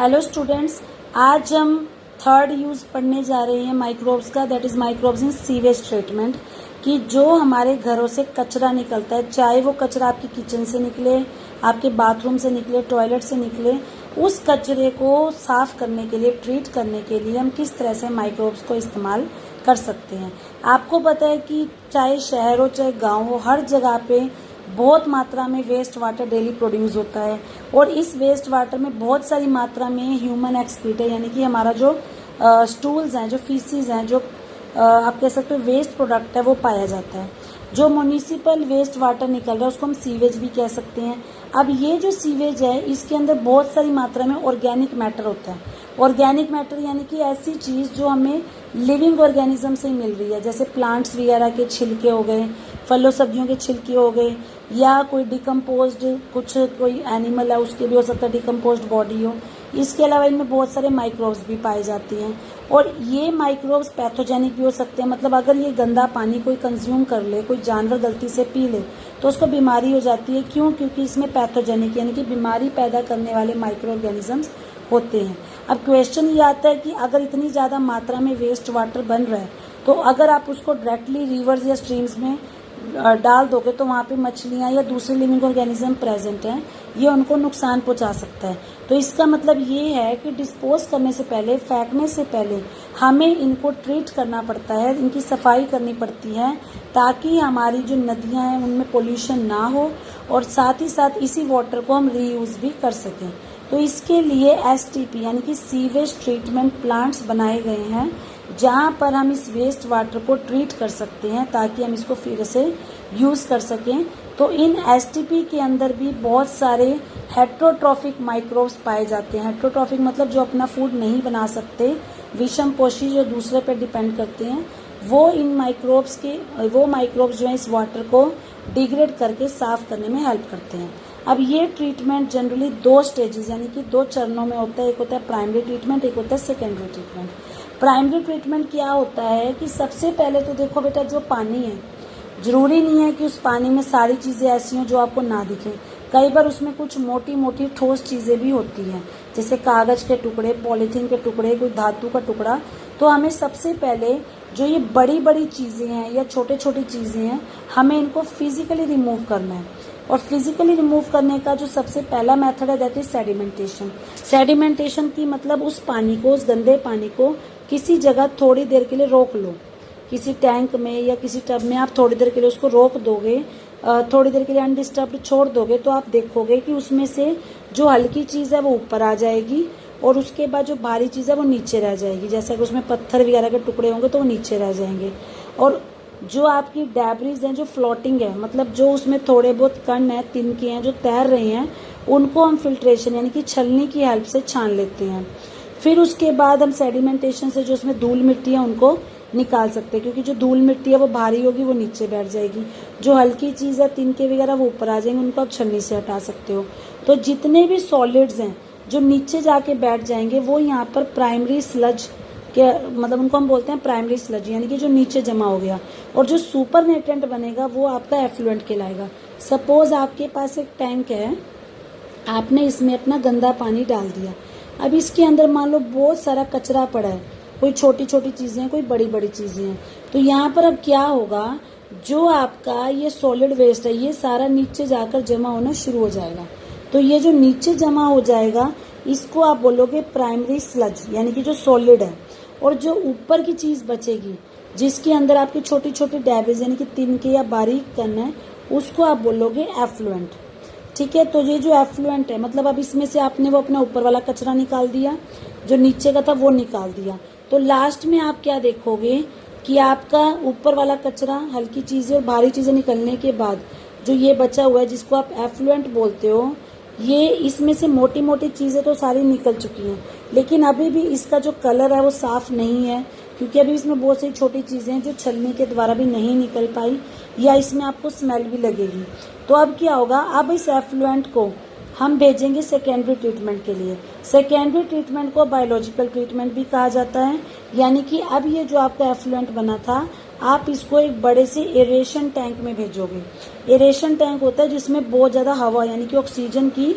Hello students, आज हम third use पढ़ने जा रहे हैं माइक्रोब्स का, that is microbes in sewage treatment. कि जो हमारे घरों से कचरा निकलता है, चाहे वो कचरा आपकी किचन से निकले, आपके बाथरूम से निकले, टॉयलेट से निकले, उस कचरे को साफ करने के लिए, ट्रीट करने के लिए हम किस तरह से माइक्रोब्स को इस्तेमाल कर सकते हैं। आपको पता है कि चाहे शहर हो चाहे गाँव हो, हर जगह पे बहुत मात्रा में वेस्ट वाटर डेली प्रोड्यूस होता है और इस वेस्ट वाटर में बहुत सारी मात्रा में ह्यूमन एक्सक्रीट है, यानी कि हमारा जो स्टूल्स हैं, जो फीसिस हैं, जो आप कह सकते हो वेस्ट प्रोडक्ट है, वो पाया जाता है। जो म्युनिसिपल वेस्ट वाटर निकल रहा है उसको हम सीवेज भी कह सकते हैं। अब ये जो सीवेज है इसके अंदर बहुत सारी मात्रा में ऑर्गेनिक मैटर होता है। ऑर्गेनिक मैटर यानी कि ऐसी चीज़ जो हमें लिविंग ऑर्गेनिज्म से ही मिल रही है, जैसे प्लांट्स वगैरह के छिलके हो गए, फलों सब्जियों के छिलके हो गए, या कोई डिकम्पोज्ड कोई एनिमल है उसके भी हो सकता है डिकम्पोज्ड बॉडी हो। इसके अलावा इनमें बहुत सारे माइक्रोब्स भी पाए जाते हैं और ये माइक्रोब्स पैथोजेनिक भी हो सकते हैं। मतलब अगर ये गंदा पानी कोई कंज्यूम कर ले, कोई जानवर गलती से पी ले तो उसको बीमारी हो जाती है। क्यों? क्योंकि इसमें पैथोजेनिक यानी कि बीमारी पैदा करने वाले माइक्रो ऑर्गेनिजम्स होते हैं। अब क्वेश्चन ये आता है कि अगर इतनी ज़्यादा मात्रा में वेस्ट वाटर बन रहा है तो अगर आप उसको डायरेक्टली रिवर्स या स्ट्रीम्स में डाल दोगे तो वहाँ पे मछलियाँ या दूसरे लिविंग ऑर्गेनिज्म प्रेजेंट हैं, ये उनको नुकसान पहुँचा सकता है। तो इसका मतलब ये है कि डिस्पोज करने से पहले, फेंकने से पहले हमें इनको ट्रीट करना पड़ता है, इनकी सफाई करनी पड़ती है ताकि हमारी जो नदियाँ हैं उनमें पोल्यूशन ना हो और साथ ही साथ इसी वाटर को हम रीयूज़ भी कर सकें। तो इसके लिए STP यानी कि सीवेज ट्रीटमेंट प्लांट्स बनाए गए हैं जहाँ पर हम इस वेस्ट वाटर को ट्रीट कर सकते हैं ताकि हम इसको फिर से यूज़ कर सकें। तो इन STP के अंदर भी बहुत सारे हेट्रोट्रॉफिक माइक्रोब्स पाए जाते हैं। हेट्रोट्रॉफिक मतलब जो अपना फूड नहीं बना सकते, विषमपोषी जो दूसरे पर डिपेंड करते हैं, वो माइक्रोब्स जो है इस वाटर को डिग्रेड करके साफ करने में हेल्प करते हैं। अब ये ट्रीटमेंट जनरली 2 स्टेजेस यानी कि 2 चरणों में होता है। एक होता है प्राइमरी ट्रीटमेंट, एक होता है सेकेंडरी ट्रीटमेंट। प्राइमरी ट्रीटमेंट क्या होता है कि सबसे पहले तो देखो बेटा, जो पानी है जरूरी नहीं है कि उस पानी में सारी चीज़ें ऐसी हों जो आपको ना दिखें। कई बार उसमें कुछ मोटी मोटी ठोस चीज़ें भी होती हैं, जैसे कागज़ के टुकड़े, पॉलीथीन के टुकड़े, कोई धातु का टुकड़ा। तो हमें सबसे पहले जो ये बड़ी बड़ी चीज़ें हैं या छोटे छोटी चीज़ें हैं, हमें इनको फिजिकली रिमूव करना है। और फिजिकली रिमूव करने का जो सबसे पहला मेथड है दैट इज सेडिमेंटेशन। सेडिमेंटेशन की मतलब उस पानी को, उस गंदे पानी को किसी जगह थोड़ी देर के लिए रोक लो, किसी टैंक में या किसी टब में आप थोड़ी देर के लिए उसको रोक दोगे, थोड़ी देर के लिए अनडिस्टर्ब्ड छोड़ दोगे, तो आप देखोगे कि उसमें से जो हल्की चीज़ है वो ऊपर आ जाएगी और उसके बाद जो भारी चीज़ है वो नीचे रह जाएगी। जैसे अगर उसमें पत्थर वगैरह के टुकड़े होंगे तो वो नीचे रह जाएंगे। और जो आपकी डैब्रीज हैं जो फ्लोटिंग है, मतलब जो उसमें थोड़े बहुत कण हैं, तिनके हैं जो तैर रहे हैं, उनको हम फिल्ट्रेशन यानी कि छलनी की हेल्प से छान लेते हैं। फिर उसके बाद हम सेडिमेंटेशन से जो उसमें धूल मिट्टी है उनको निकाल सकते हैं, क्योंकि जो धूल मिट्टी है वो भारी होगी, वो नीचे बैठ जाएगी। जो हल्की चीज़ है, तिनके वगैरह, वो ऊपर आ जाएंगे, उनको आप छलनी से हटा सकते हो। तो जितने भी सॉलिड्स हैं जो नीचे जाके बैठ जाएंगे वो यहाँ पर प्राइमरी स्लज के, मतलब उनको हम बोलते हैं प्राइमरी स्लज, यानी कि जो नीचे जमा हो गया। और जो सुपर नेट्रेंट बनेगा वो आपका एफ्लुएंट कहलाएगा। सपोज आपके पास एक टैंक है, आपने इसमें अपना गंदा पानी डाल दिया। अब इसके अंदर मान लो बहुत सारा कचरा पड़ा है, कोई छोटी छोटी चीज़ें हैं, कोई बड़ी बड़ी चीज़ें हैं। तो यहाँ पर अब क्या होगा, जो आपका ये सॉलिड वेस्ट है ये सारा नीचे जाकर जमा होना शुरू हो जाएगा। तो ये जो नीचे जमा हो जाएगा इसको आप बोलोगे प्राइमरी स्लज, यानी कि जो सॉलिड है। और जो ऊपर की चीज़ बचेगी जिसके अंदर आपकी छोटी छोटी डैब्रीज यानी कि तिनके या बारीक कण है, उसको आप बोलोगे एफ्लुएंट। ठीक है, तो ये जो एफ्लुएंट है मतलब अब इसमें से आपने वो अपना ऊपर वाला कचरा निकाल दिया, जो नीचे का था वो निकाल दिया। तो लास्ट में आप क्या देखोगे कि आपका ऊपर वाला कचरा, हल्की चीज़ें और भारी चीज़ें निकलने के बाद जो ये बचा हुआ है जिसको आप एफ्लुएंट बोलते हो, ये इसमें से मोटी मोटी चीज़ें तो सारी निकल चुकी हैं, लेकिन अभी भी इसका जो कलर है वो साफ़ नहीं है, क्योंकि अभी इसमें बहुत सारी छोटी चीज़ें हैं जो छलनी के द्वारा भी नहीं निकल पाई, या इसमें आपको स्मेल भी लगेगी। तो अब क्या होगा, अब इस एफ्लुएंट को हम भेजेंगे सेकेंडरी ट्रीटमेंट के लिए। सेकेंडरी ट्रीटमेंट को बायोलॉजिकल ट्रीटमेंट भी कहा जाता है, यानी कि अब ये जो आपका एफ्लुएंट बना था आप इसको एक बड़े से एरेशन टैंक में भेजोगे। एरेशन टैंक होता है जिसमें बहुत ज़्यादा हवा यानी कि ऑक्सीजन की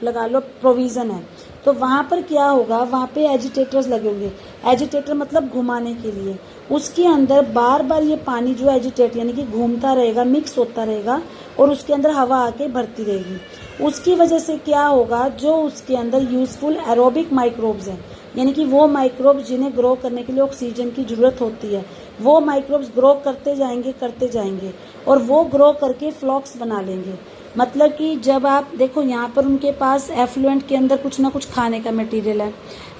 लगा लो प्रोविज़न है। तो वहाँ पर क्या होगा, वहाँ पे एजिटेटर्स लगे होंगे। एजिटेटर मतलब घुमाने के लिए। उसके अंदर बार बार ये पानी जो एजिटेट यानी कि घूमता रहेगा, मिक्स होता रहेगा और उसके अंदर हवा आके भरती रहेगी। उसकी वजह से क्या होगा, जो उसके अंदर यूजफुल एरोबिक माइक्रोब्स हैं, यानी कि वो माइक्रोब्स जिन्हें ग्रो करने के लिए ऑक्सीजन की ज़रूरत होती है, वो माइक्रोब्स ग्रो करते जाएंगे और वो ग्रो करके फ्लॉक्स बना लेंगे। मतलब कि जब आप देखो यहाँ पर उनके पास एफ्लुएंट के अंदर कुछ ना कुछ खाने का मटेरियल है,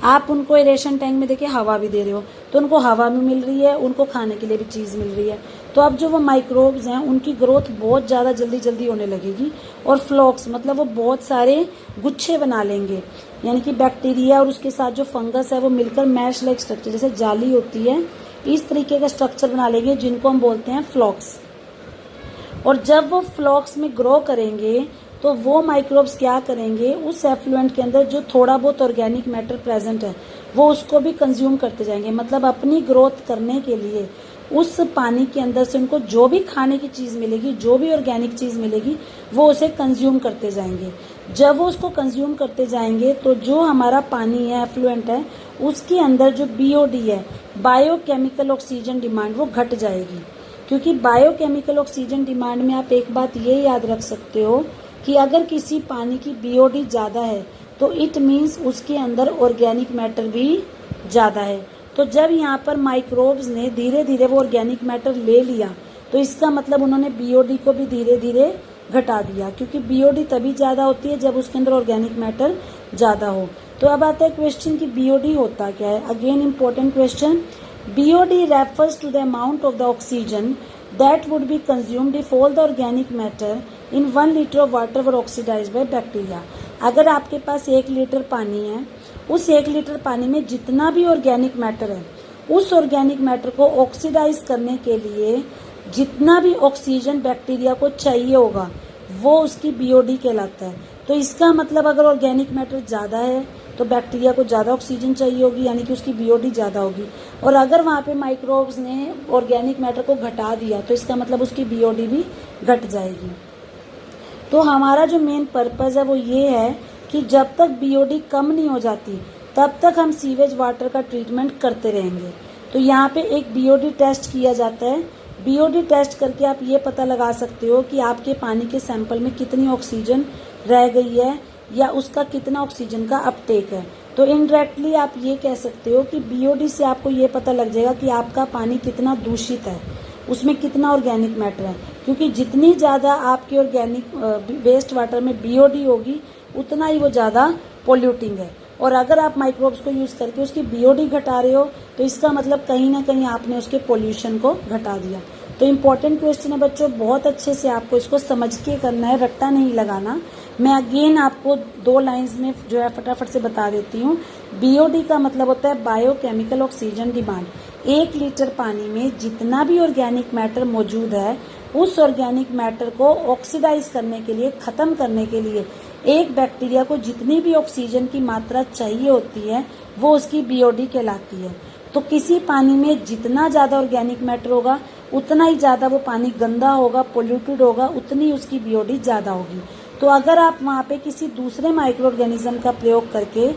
आप उनको एरेशन टैंक में देखिए हवा भी दे रहे हो, तो उनको हवा भी मिल रही है, उनको खाने के लिए भी चीज़ मिल रही है। तो अब जो वो माइक्रोब्स हैं उनकी ग्रोथ बहुत ज़्यादा जल्दी होने लगेगी और फ्लॉक्स मतलब वो बहुत सारे गुच्छे बना लेंगे, यानी कि बैक्टीरिया और उसके साथ जो फंगस है वो मिलकर मैश लाइक स्ट्रक्चर, जैसे जाली होती है इस तरीके का स्ट्रक्चर बना लेंगे, जिनको हम बोलते हैं फ्लॉक्स। और जब वो फ्लॉक्स में ग्रो करेंगे तो वो माइक्रोब्स क्या करेंगे, उस एफ्लुएंट के अंदर जो थोड़ा बहुत ऑर्गेनिक मैटर प्रेजेंट है वो उसको भी कंज्यूम करते जाएंगे। मतलब अपनी ग्रोथ करने के लिए उस पानी के अंदर से उनको जो भी खाने की चीज़ मिलेगी, जो भी ऑर्गेनिक चीज़ मिलेगी, वो उसे कंज्यूम करते जाएंगे। जब वो उसको कंज्यूम करते जाएंगे तो जो हमारा पानी है, एफ्लुएंट है, उसके अंदर जो BOD है, बायोकेमिकल ऑक्सीजन डिमांड, वो घट जाएगी। क्योंकि बायोकेमिकल ऑक्सीजन डिमांड में आप एक बात ये याद रख सकते हो कि अगर किसी पानी की BOD ज़्यादा है तो इट मीन्स उसके अंदर ऑर्गेनिक मैटर भी ज़्यादा है। तो जब यहाँ पर माइक्रोब्स ने धीरे धीरे वो ऑर्गेनिक मैटर ले लिया तो इसका मतलब उन्होंने BOD को भी धीरे धीरे घटा दिया, क्योंकि BOD तभी ज़्यादा होती है जब उसके अंदर ऑर्गेनिक मैटर ज़्यादा हो। तो अब आता है क्वेश्चन कि BOD होता क्या है। Again important question. BOD refers to the amount of the oxygen that would be consumed if all the organic matter in 1 liter of water were oxidized by bacteria। अगर आपके पास 1 लीटर पानी है, उस 1 litre पानी में जितना भी ऑर्गेनिक मैटर है, उस ऑर्गेनिक मैटर को ऑक्सीडाइज करने के लिए जितना भी ऑक्सीजन बैक्टीरिया को चाहिए होगा वो उसकी BOD कहलाता है। तो इसका मतलब अगर ऑर्गेनिक मैटर ज़्यादा है तो बैक्टीरिया को ज़्यादा ऑक्सीजन चाहिए होगी, यानी कि उसकी BOD ज़्यादा होगी। और अगर वहाँ पे माइक्रोब्स ने ऑर्गेनिक मैटर को घटा दिया तो इसका मतलब उसकी BOD भी घट जाएगी। तो हमारा जो मेन पर्पज़ है वो ये है कि जब तक BOD कम नहीं हो जाती तब तक हम सीवेज वाटर का ट्रीटमेंट करते रहेंगे। तो यहाँ पे एक BOD टेस्ट किया जाता है। BOD टेस्ट करके आप ये पता लगा सकते हो कि आपके पानी के सैंपल में कितनी ऑक्सीजन रह गई है या उसका कितना ऑक्सीजन का अपटेक है। तो इनडायरेक्टली आप ये कह सकते हो कि BOD से आपको ये पता लग जाएगा कि आपका पानी कितना दूषित है, उसमें कितना ऑर्गेनिक मैटर है। क्योंकि जितनी ज़्यादा आपके ऑर्गेनिक वेस्ट वाटर में BOD होगी उतना ही वो ज़्यादा पोल्यूटिंग है। और अगर आप माइक्रोब्स को यूज़ करके उसकी BOD घटा रहे हो तो इसका मतलब कहीं ना कहीं आपने उसके पोल्यूशन को घटा दिया। तो इम्पॉर्टेंट क्वेश्चन है बच्चों, बहुत अच्छे से आपको इसको समझ के करना है, रट्टा नहीं लगाना। मैं अगेन आपको 2 लाइंस में जो है फटाफट से बता देती हूँ। BOD का मतलब होता है बायोकेमिकल ऑक्सीजन डिमांड। 1 लीटर पानी में जितना भी ऑर्गेनिक मैटर मौजूद है उस ऑर्गेनिक मैटर को ऑक्सीडाइज करने के लिए, ख़त्म करने के लिए एक बैक्टीरिया को जितनी भी ऑक्सीजन की मात्रा चाहिए होती है वो उसकी BOD कहलाती है। तो किसी पानी में जितना ज़्यादा ऑर्गेनिक मैटर होगा उतना ही ज़्यादा वो पानी गंदा होगा, पोल्यूटेड होगा, उतनी उसकी BOD ज़्यादा होगी। तो अगर आप वहाँ पे किसी दूसरे माइक्रो ऑर्गेनिज्म का प्रयोग करके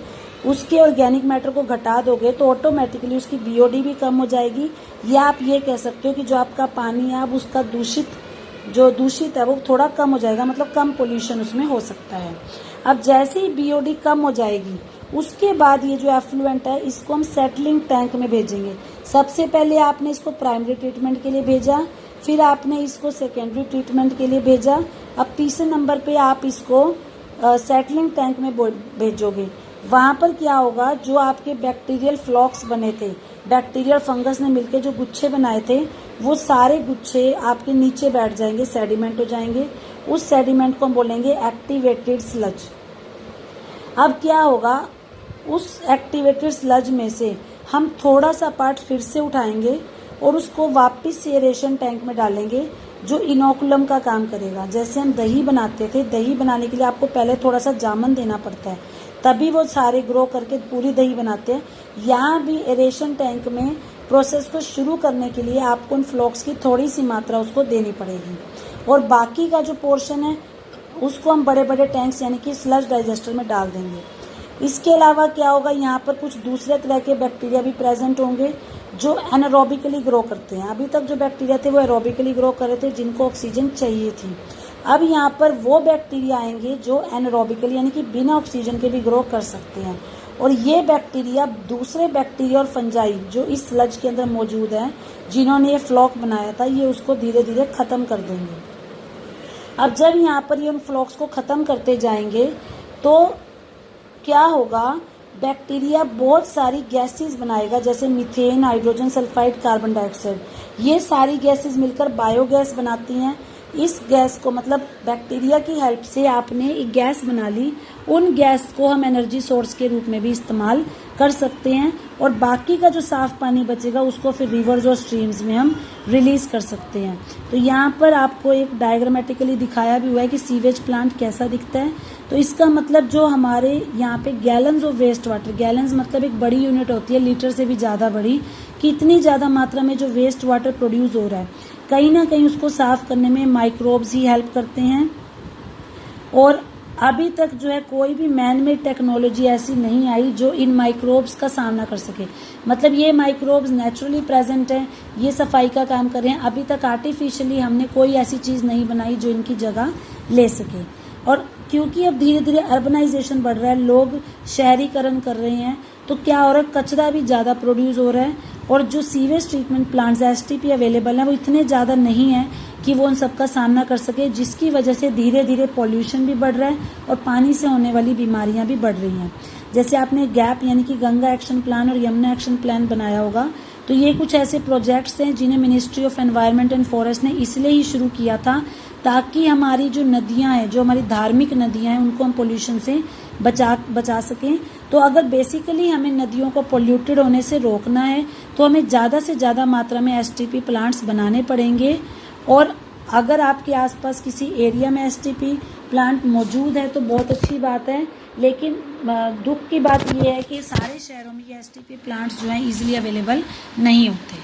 उसके ऑर्गेनिक मैटर को घटा दोगे तो ऑटोमेटिकली उसकी BOD भी कम हो जाएगी। या आप ये कह सकते हो कि जो आपका पानी है अब उसका दूषित है वो थोड़ा कम हो जाएगा, मतलब कम पोल्यूशन उसमें हो सकता है। अब जैसे ही BOD कम हो जाएगी उसके बाद ये जो एफ्लुएंट है इसको हम सेटलिंग टैंक में भेजेंगे। सबसे पहले आपने इसको प्राइमरी ट्रीटमेंट के लिए भेजा, फिर आपने इसको सेकेंडरी ट्रीटमेंट के लिए भेजा, अब तीसरे नंबर पे आप इसको सेटलिंग टैंक में भेजोगे। वहाँ पर क्या होगा, जो आपके बैक्टीरियल फ्लॉक्स बने थे, बैक्टीरियल फंगस ने मिलकर जो गुच्छे बनाए थे वो सारे गुच्छे आपके नीचे बैठ जाएंगे, सेडिमेंट हो जाएंगे। उस सेडिमेंट को हम बोलेंगे एक्टिवेटेड स्लज। अब क्या होगा, उस एक्टिवेटेड स्लज में से हम थोड़ा सा पार्ट फिर से उठाएंगे और उसको वापस से एरेशन टैंक में डालेंगे जो इनोकुलम का काम करेगा। जैसे हम दही बनाते थे, दही बनाने के लिए आपको पहले थोड़ा सा जामन देना पड़ता है तभी वो सारे ग्रो करके पूरी दही बनाते हैं। यहाँ भी एरेशन टैंक में प्रोसेस को शुरू करने के लिए आपको उन फ्लॉक्स की थोड़ी सी मात्रा उसको देनी पड़ेगी और बाकी का जो पोर्शन है उसको हम बड़े बड़े टैंक्स यानी कि स्लज डाइजेस्टर में डाल देंगे। इसके अलावा क्या होगा, यहाँ पर कुछ दूसरे तरह के बैक्टीरिया भी प्रेजेंट होंगे जो एनारोबिकली ग्रो करते हैं। अभी तक जो बैक्टीरिया थे वो एरोबिकली ग्रो कर रहे थे, जिनको ऑक्सीजन चाहिए थी। अब यहाँ पर वो बैक्टीरिया आएंगे जो एनारोबिकली यानी कि बिना ऑक्सीजन के भी ग्रो कर सकते हैं, और ये बैक्टीरिया दूसरे बैक्टीरिया और फंजाई जो इस स्लज के अंदर मौजूद हैं, जिन्होंने ये फ्लॉक बनाया था, ये उसको धीरे धीरे खत्म कर देंगे। अब जब यहाँ पर ये उन फ्लॉक्स को खत्म करते जाएंगे तो क्या होगा, बैक्टीरिया बहुत सारी गैसेस बनाएगा, जैसे methane, hydrogen sulphide, carbon dioxide. ये सारी गैसेस मिलकर बायोगैस बनाती हैं। इस गैस को मतलब बैक्टीरिया की हेल्प से आपने एक गैस बना ली, उन गैस को हम एनर्जी सोर्स के रूप में भी इस्तेमाल कर सकते हैं, और बाकी का जो साफ पानी बचेगा उसको फिर रिवर्स और स्ट्रीम्स में हम रिलीज कर सकते हैं। तो यहाँ पर आपको एक डायग्रामेटिकली दिखाया भी हुआ है कि सीवेज प्लांट कैसा दिखता है। तो इसका मतलब जो हमारे यहाँ पे gallons of waste water, gallons मतलब एक बड़ी यूनिट होती है, लीटर से भी ज़्यादा बड़ी, कि इतनी ज़्यादा मात्रा में जो वेस्ट वाटर प्रोड्यूस हो रहा है, कहीं ना कहीं उसको साफ करने में माइक्रोब्स ही हेल्प करते हैं। और अभी तक जो है कोई भी मैन मेड टेक्नोलॉजी ऐसी नहीं आई जो इन माइक्रोब्स का सामना कर सके। मतलब ये माइक्रोब्स नेचुरली प्रेजेंट हैं, ये सफाई का काम कर रहे हैं। अभी तक आर्टिफिशियली हमने कोई ऐसी चीज़ नहीं बनाई जो इनकी जगह ले सके। और क्योंकि अब धीरे धीरे अर्बनाइजेशन बढ़ रहा है, लोग शहरीकरण कर रहे हैं, तो क्या हो रहा है, कचरा भी ज़्यादा प्रोड्यूस हो रहा है, और जो sewage treatment plants STP available हैं वो इतने ज़्यादा नहीं हैं कि वो उन सबका सामना कर सके, जिसकी वजह से धीरे धीरे पॉल्यूशन भी बढ़ रहा है और पानी से होने वाली बीमारियां भी बढ़ रही हैं। जैसे आपने गैप यानी कि गंगा एक्शन प्लान और यमुना एक्शन प्लान बनाया होगा, तो ये कुछ ऐसे प्रोजेक्ट्स हैं जिन्हें ministry of environment and forest ने इसलिए ही शुरू किया था ताकि हमारी जो नदियां हैं, जो हमारी धार्मिक नदियां हैं, उनको हम पोल्यूशन से बचा सकें। तो अगर बेसिकली हमें नदियों को पोल्यूटेड होने से रोकना है तो हमें ज़्यादा से ज़्यादा मात्रा में एसटीपी प्लांट्स बनाने पड़ेंगे। और अगर आपके आसपास किसी एरिया में एसटीपी प्लांट मौजूद है तो बहुत अच्छी बात है, लेकिन दुख की बात यह है कि सारे शहरों में ये एसटीपी प्लांट्स जो हैं ईजिली अवेलेबल नहीं होते।